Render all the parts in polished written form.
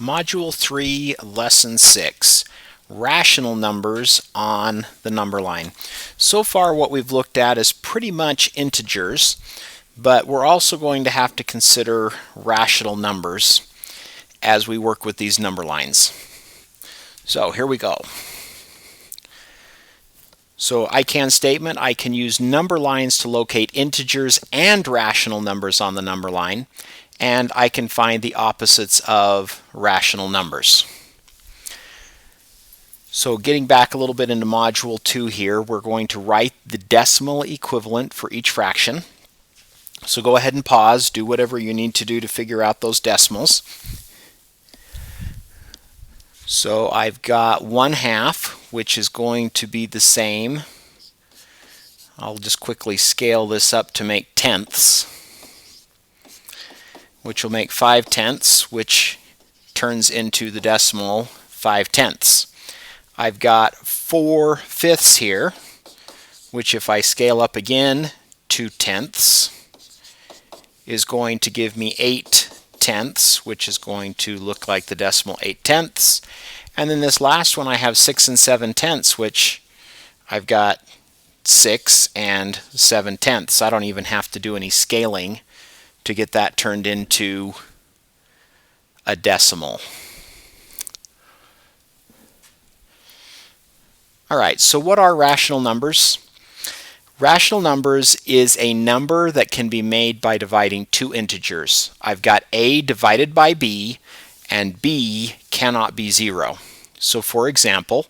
Module 3, Lesson 6, Rational Numbers on the Number Line. So far what we've looked at is pretty much integers, but we're also going to have to consider rational numbers as we work with these number lines. So here we go. So I can statement, I can use number lines to locate integers and rational numbers on the number line, and I can find the opposites of rational numbers. So getting back a little bit into Module 2 here, we're going to write the decimal equivalent for each fraction. So go ahead and pause, do whatever you need to do to figure out those decimals. So I've got 1/2, which is going to be the same. I'll just quickly scale this up to make tenths, which will make 5/10, which turns into the decimal 5/10. I've got 4/5 here, which if I scale up again to tenths is going to give me 8/10, which is going to look like the decimal 8/10. And then this last one I have 6 7/10, which I've got 6 7/10. I don't even have to do any scaling to get that turned into a decimal. Alright, so what are rational numbers? Rational numbers is a number that can be made by dividing two integers. I've got a divided by b, and b cannot be 0. So for example,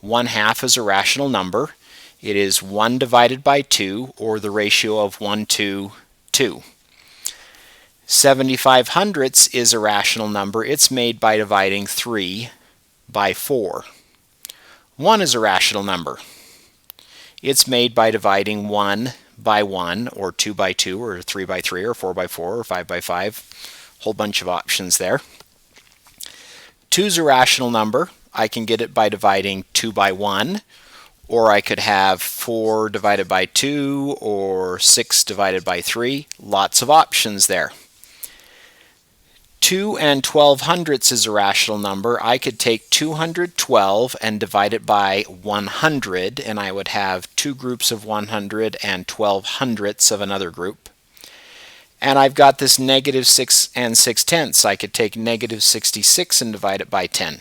1/2 is a rational number. It is 1 divided by 2, or the ratio of 1 to 2. 75/100 is a rational number. It's made by dividing 3 by 4. 1 is a rational number. It's made by dividing 1 by 1, or 2 by 2, or 3 by 3, or 4 by 4, or 5 by 5. Whole bunch of options there. 2 is a rational number. I can get it by dividing 2 by 1, or I could have 4 divided by 2, or 6 divided by 3. Lots of options there. 2 12/100 is a rational number. I could take 212 and divide it by 100, and I would have two groups of 100 and 12/100 of another group. And I've got this -6 6/10. I could take -66 and divide it by 10.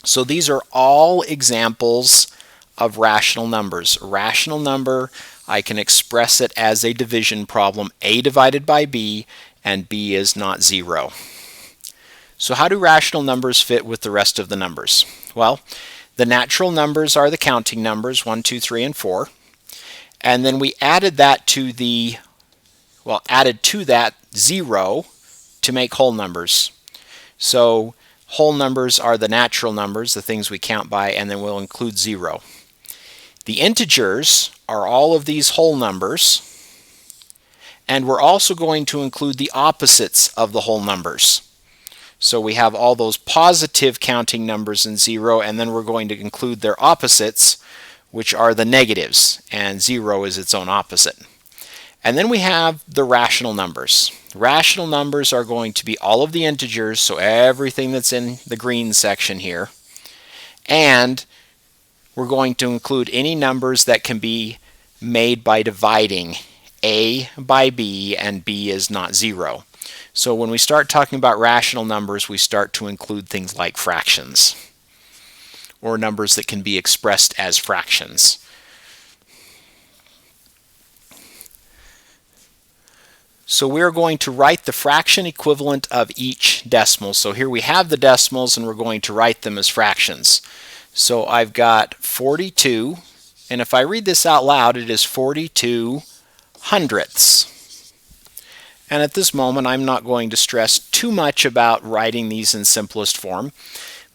So these are all examples of rational numbers. A rational number, I can express it as a division problem, a divided by b, and b is not 0. So how do rational numbers fit with the rest of the numbers? Well, the natural numbers are the counting numbers, 1, 2, 3, and 4. And then we added that to the, added to that 0 to make whole numbers. So whole numbers are the natural numbers, the things we count by, and then we'll include 0. The integers are all of these whole numbers, and we're also going to include the opposites of the whole numbers. So we have all those positive counting numbers in 0, and then we're going to include their opposites, which are the negatives, and 0 is its own opposite. And then we have the rational numbers. Rational numbers are going to be all of the integers, so everything that's in the green section here. And we're going to include any numbers that can be made by dividing a by b, and b is not 0. So when we start talking about rational numbers, we start to include things like fractions, or numbers that can be expressed as fractions. So we're going to write the fraction equivalent of each decimal. So here we have the decimals, and we're going to write them as fractions. So I've got 42, and if I read this out loud, it is 42/100. And at this moment, I'm not going to stress too much about writing these in simplest form,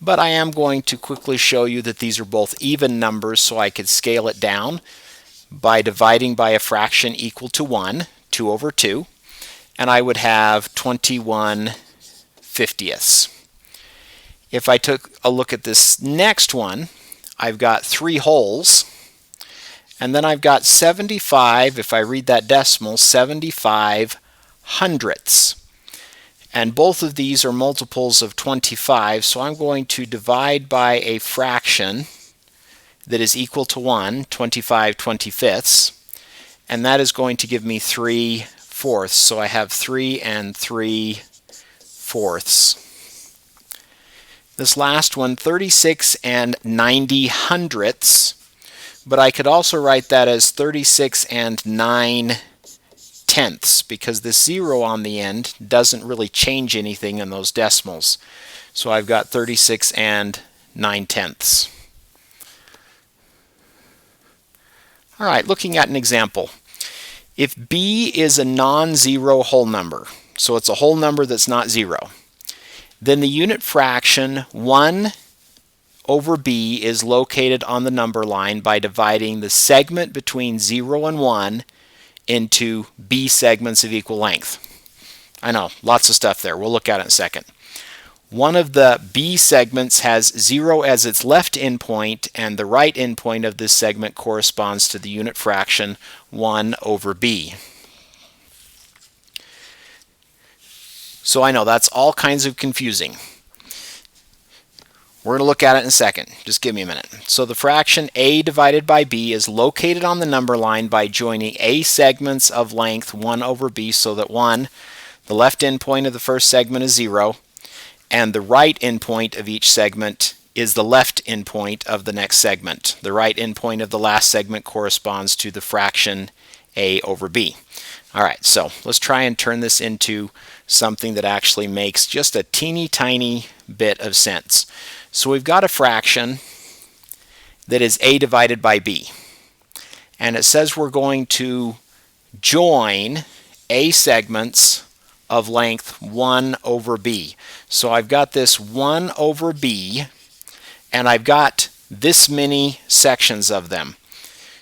but I am going to quickly show you that these are both even numbers, so I could scale it down by dividing by a fraction equal to 1, 2 over 2, and I would have 21/50. If I took a look at this next one, I've got 3 wholes, and then I've got 75, if I read that decimal, 75/100. And both of these are multiples of 25, so I'm going to divide by a fraction that is equal to 1, 25 25ths, and that is going to give me 3/4. So I have 3 3/4. This last one, 36 90 but I could also write that as 36 9/10, because this 0 on the end doesn't really change anything in those decimals. So I've got 36 9/10. All right, looking at an example. If b is a non-zero whole number, so it's a whole number that's not 0, then the unit fraction 1 over b is located on the number line by dividing the segment between 0 and 1 into b segments of equal length. I know, lots of stuff there. We'll look at it in a second. One of the b segments has 0 as its left endpoint, and the right endpoint of this segment corresponds to the unit fraction 1 over b. So I know that's all kinds of confusing. We're going to look at it in a second. Just give me a minute. So the fraction a divided by b is located on the number line by joining a segments of length 1 over b, so that 1, the left endpoint of the first segment is 0, and the right endpoint of each segment is the left endpoint of the next segment. The right endpoint of the last segment corresponds to the fraction a over b. All right, so let's try and turn this into something that actually makes just a teeny tiny bit of sense. So we've got a fraction that is a divided by b, and it says we're going to join a segments of length 1 over b. So I've got this 1 over b, and I've got this many sections of them.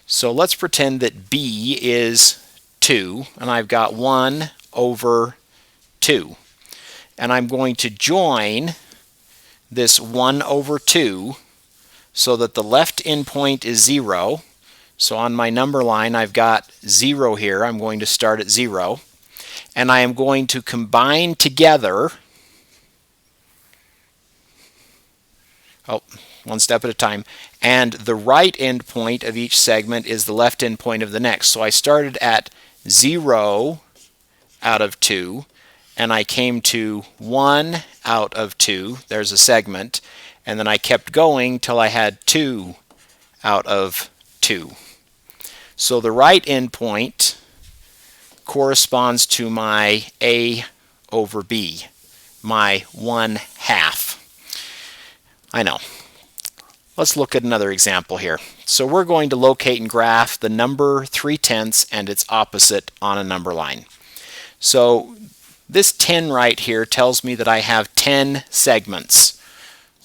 So let's pretend that b is 2, and I've got 1 over 2. And I'm going to join this 1 over 2 so that the left endpoint is 0. So on my number line I've got 0 here. I'm going to start at 0. And I am going to combine together, one step at a time, and the right endpoint of each segment is the left endpoint of the next. So I started at 0 out of 2, and I came to 1 out of 2, there's a segment, and then I kept going till I had 2 out of 2. So the right endpoint corresponds to my a over b, my 1/2. I know. Let's look at another example here. So we're going to locate and graph the number 3/10 and its opposite on a number line. So this 10 right here tells me that I have 10 segments.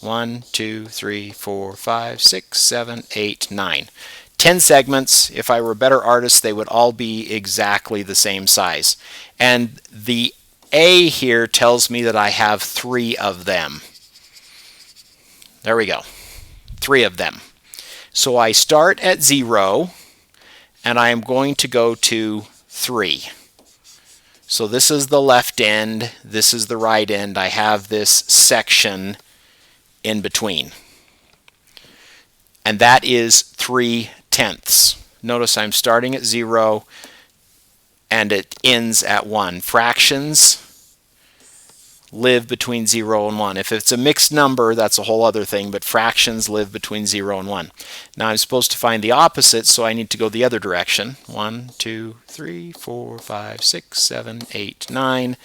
1, 2, 3, 4, 5, 6, 7, 8, 9. 10 segments. If I were a better artist, they would all be exactly the same size. And the A here tells me that I have 3 of them. There we go. 3 of them. So I start at 0, and I am going to go to 3. So this is the left end, this is the right end. I have this section in between. And that is 3/10. Notice I'm starting at 0 and it ends at 1. Fractions live between 0 and 1. If it's a mixed number, that's a whole other thing, but fractions live between 0 and 1. Now I'm supposed to find the opposite, so I need to go the other direction. 1, 2, 3, 4, 5, 6, 7, 8, 9,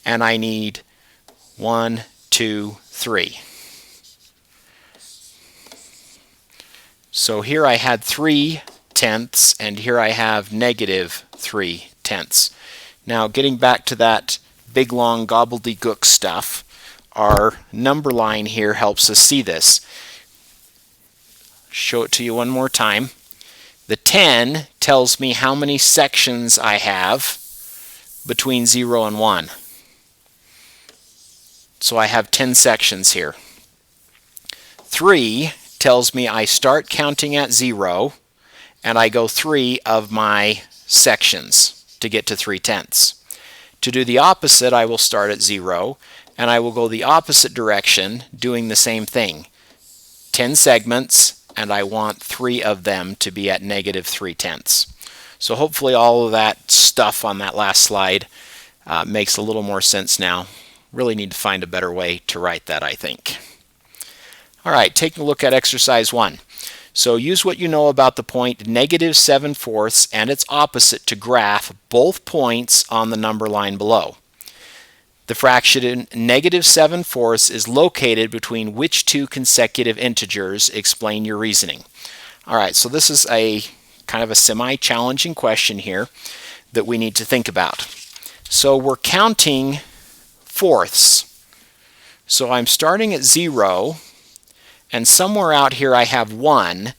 and I need 1, 2, 3. So here I had 3/10, and here I have -3/10. Now getting back to that big long gobbledygook stuff, our number line here helps us see this. Show it to you one more time. The 10 tells me how many sections I have between 0 and 1. So I have 10 sections here. 3 tells me I start counting at 0 and I go 3 of my sections to get to 3/10. To do the opposite, I will start at 0, and I will go the opposite direction doing the same thing. 10 segments, and I want 3 of them to be at -3/10. So hopefully all of that stuff on that last slide makes a little more sense now. Really need to find a better way to write that, I think. All right, taking a look at exercise 1. So use what you know about the point -7/4 and its opposite to graph both points on the number line below. The fraction -7/4 is located between which two consecutive integers? Explain your reasoning. All right, so this is a kind of a semi-challenging question here that we need to think about. So we're counting fourths. So I'm starting at 0, and somewhere out here I have 1,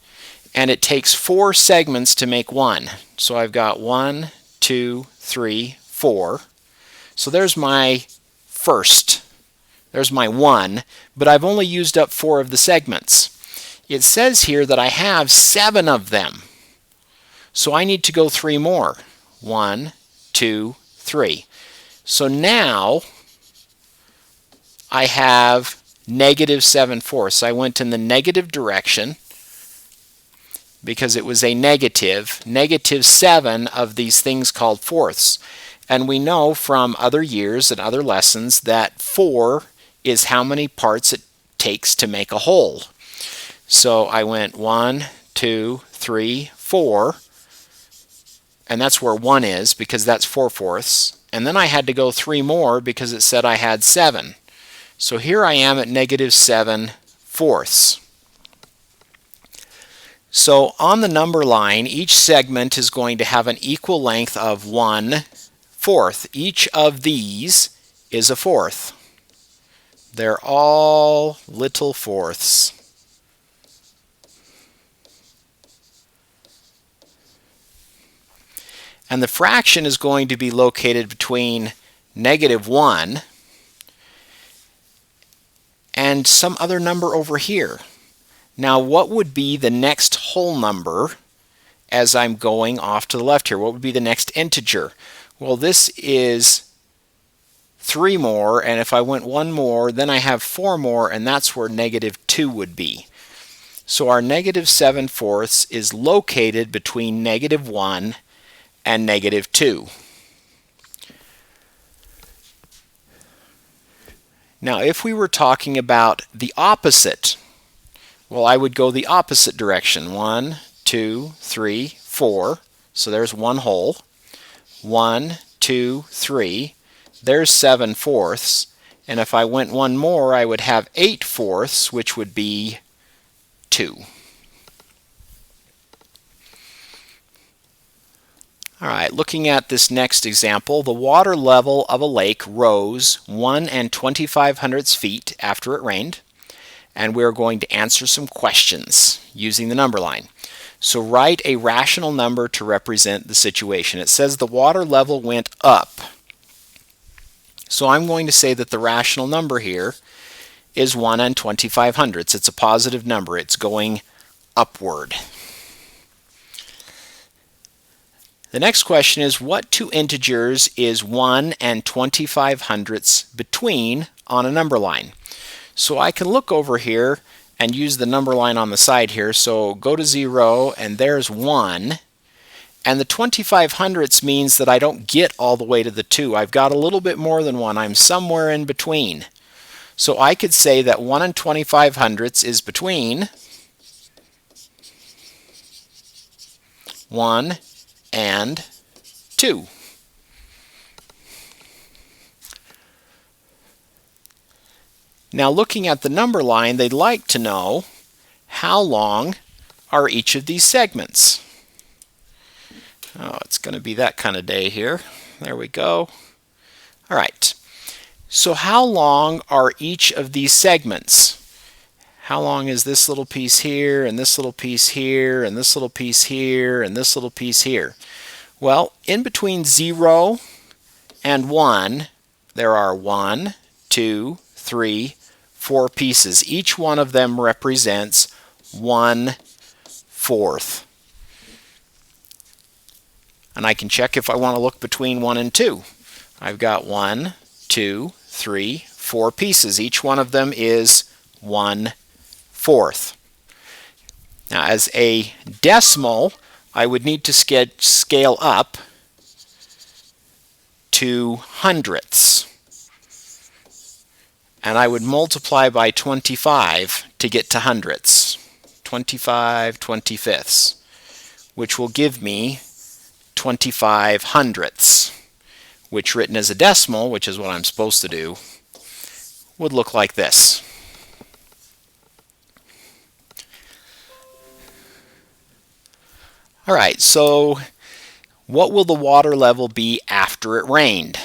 and it takes 4 segments to make 1. So I've got 1, 2, 3, 4. So there's my first. There's my 1, but I've only used up 4 of the segments. It says here that I have 7 of them. So I need to go 3 more. 1, 2, 3. So now I have -7/4. I went in the negative direction because it was a negative. -7 of these things called fourths. And we know from other years and other lessons that 4 is how many parts it takes to make a whole. So I went 1, 2, 3, 4, and that's where 1 is because that's 4/4. And then I had to go 3 more because it said I had 7. So here I am at -7/4. So on the number line, each segment is going to have an equal length of 1/4. Each of these is a fourth. They're all little fourths. And the fraction is going to be located between -1 and some other number over here. Now, what would be the next whole number as I'm going off to the left here? What would be the next integer? Well, this is 3 more, and if I went 1 more, then I have 4 more, and that's where -2 would be. So our -7/4 is located between -1 and -2. Now, if we were talking about the opposite, well, I would go the opposite direction. 1, 2, 3, 4. So there's 1 whole. 1, 2, 3. There's 7/4. And if I went 1 more, I would have 8/4, which would be 2. All right, looking at this next example, the water level of a lake rose 1 25/100 feet after it rained, and we're going to answer some questions using the number line. So write a rational number to represent the situation. It says the water level went up. So I'm going to say that the rational number here is 1 25/100. It's a positive number. It's going upward. The next question is, what two integers is 1 25/100 between on a number line? So I can look over here and use the number line on the side here. So go to 0, and there's 1. And the 25/100 means that I don't get all the way to the 2. I've got a little bit more than 1. I'm somewhere in between. So I could say that 1 25/100 is between 1 and 2. Now, looking at the number line, they'd like to know how long are each of these segments. Oh, it's going to be that kind of day here. There we go. All right. So how long are each of these segments? How long is this little piece here, and this little piece here, and this little piece here, and this little piece here? Well, in between 0 and 1, there are 1, 2, 3, 4 pieces. Each one of them represents 1/4. And I can check if I want to look between 1 and 2. I've got 1, 2, 3, 4 pieces. Each one of them is 1/4. Now, as a decimal, I would need to scale up to hundredths. And I would multiply by 25 to get to hundredths. 25 25ths, which will give me 25 hundredths, which written as a decimal, which is what I'm supposed to do, would look like this. All right, so what will the water level be after it rained?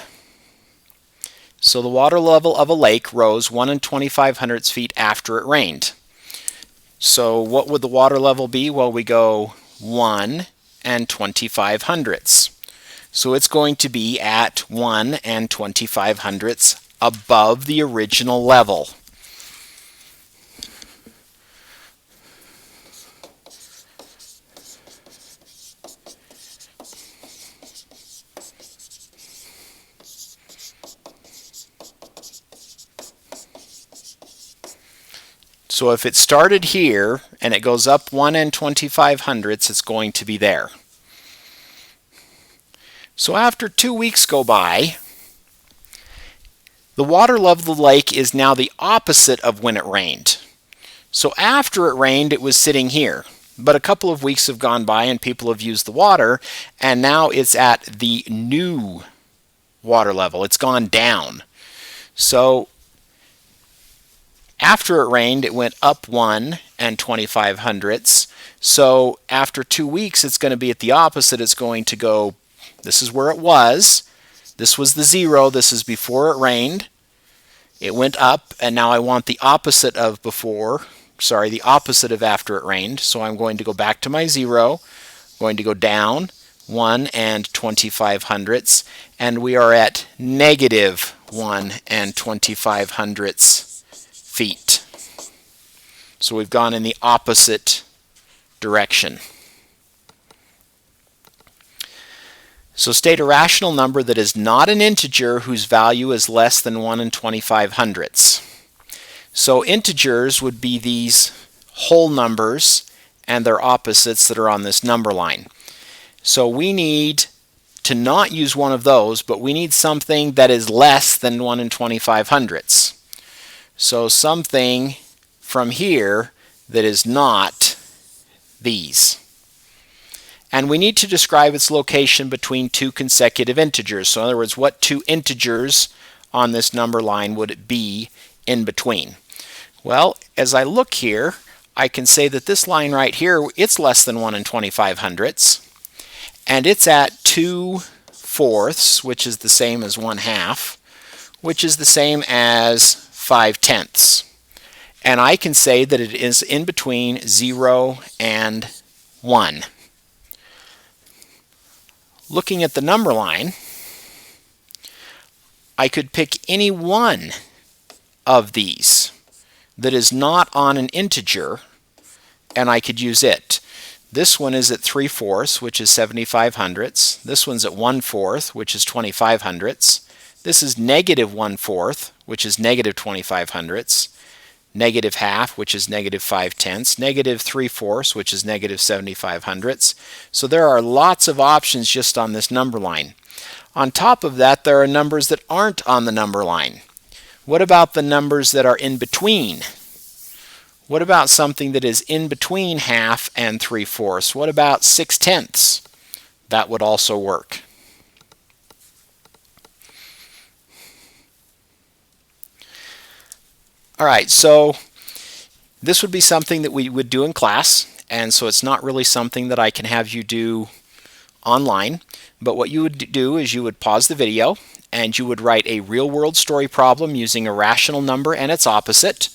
So the water level of a lake rose 1 2500 feet after it rained. So what would the water level be? Well, we go 1 2500. So it's going to be at 1 2500 above the original level. So if it started here and it goes up 1 2500, it's going to be there. So after 2 weeks go by, the water level of the lake is now the opposite of when it rained. So after it rained, it was sitting here. But a couple of weeks have gone by and people have used the water, and now it's at the new water level. It's gone down. So after it rained, it went up 1 2500. So after 2 weeks, it's going to be at the opposite. It's going to go, this is where it was. This was the 0. This is before it rained. It went up, and now I want the opposite of before. Sorry, the opposite of after it rained. So I'm going to go back to my 0. I'm going to go down 1 2500, and we are at negative 1 2500 feet. So we've gone in the opposite direction. So state a rational number that is not an integer whose value is less than 1 2500. So integers would be these whole numbers and their opposites that are on this number line. So we need to not use one of those, but we need something that is less than 1 2500. So something from here that is not these. And we need to describe its location between two consecutive integers. So in other words, what two integers on this number line would it be in between? Well, as I look here, I can say that this line right here, it's less than 1 2500, and it's at 2/4, which is the same as 1/2, which is the same as 5/10. And I can say that it is in between 0 and 1. Looking at the number line, I could pick any one of these that is not on an integer, and I could use it. This one is at 3/4, which is 7500. This one's at 1/4, which is 2500. This is negative 1/4, which is negative 2500. Negative 1/2, which is negative 5/10, negative 3/4, which is negative 7500. So there are lots of options just on this number line. On top of that, there are numbers that aren't on the number line. What about the numbers that are in between? What about something that is in between 1/2 and 3/4? What about 6/10? That would also work. All right, so this would be something that we would do in class, and so it's not really something that I can have you do online. But what you would do is you would pause the video and you would write a real-world story problem using a rational number and its opposite,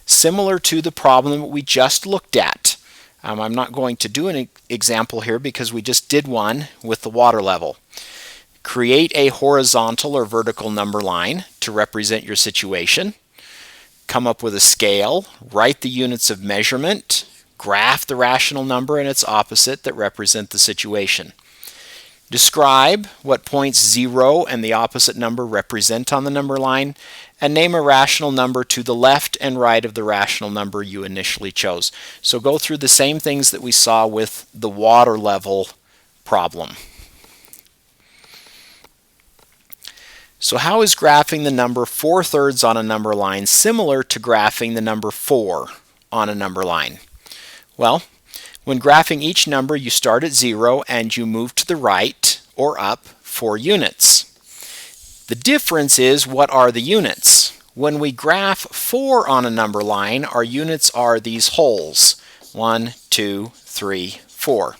similar to the problem that we just looked at. I'm not going to do an example here because we just did one with the water level. Create a horizontal or vertical number line to represent your situation. Come up with a scale, write the units of measurement, graph the rational number and its opposite that represent the situation. Describe what points 0 and the opposite number represent on the number line, and name a rational number to the left and right of the rational number you initially chose. So go through the same things that we saw with the water level problem. So how is graphing the number 4/3 on a number line similar to graphing the number 4 on a number line? Well, when graphing each number, you start at 0 and you move to the right or up 4 units. The difference is, what are the units? When we graph 4 on a number line, our units are these holes. 1, 2, 3, 4.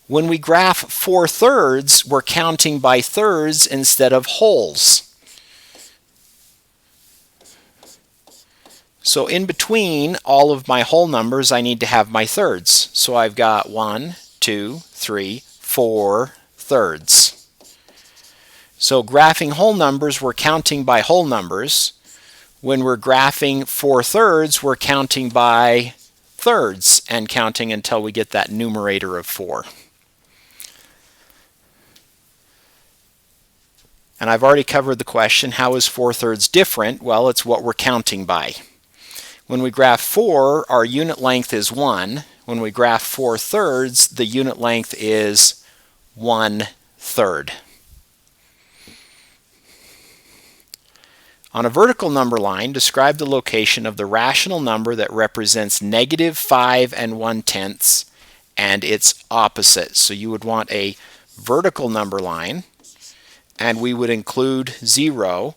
When we graph 4/3, we're counting by thirds instead of holes. So in between all of my whole numbers, I need to have my thirds. So I've got 1, 2, 3, 4 thirds. So graphing whole numbers, we're counting by whole numbers. When we're graphing 4/3, we're counting by thirds and counting until we get that numerator of 4. And I've already covered the question, how is 4/3 different? Well, it's what we're counting by. When we graph 4, our unit length is 1. When we graph 4/3, the unit length is 1/3. On a vertical number line, describe the location of the rational number that represents -5 1/10 and its opposite. So you would want a vertical number line, and we would include 0.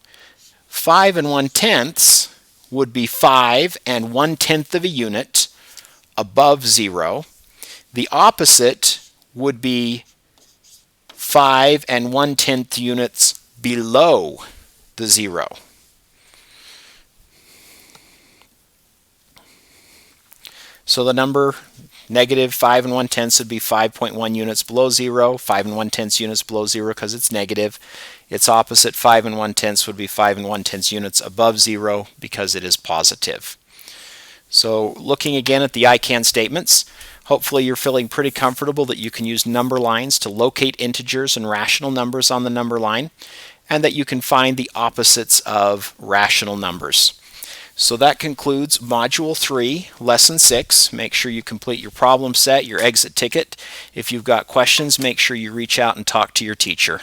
5 1/10 would be 5 1/10 of a unit above 0. The opposite would be 5 1/10 units below the 0. So the number -5 1/10 would be 5.1 units below 0, 5 1/10 units below 0 because it's negative. Its opposite, 5 1/10, would be 5 1/10 units above 0 because it is positive. So looking again at the I can statements, hopefully you're feeling pretty comfortable that you can use number lines to locate integers and rational numbers on the number line, and that you can find the opposites of rational numbers. So that concludes Module 3, Lesson 6. Make sure you complete your problem set, your exit ticket. If you've got questions, make sure you reach out and talk to your teacher.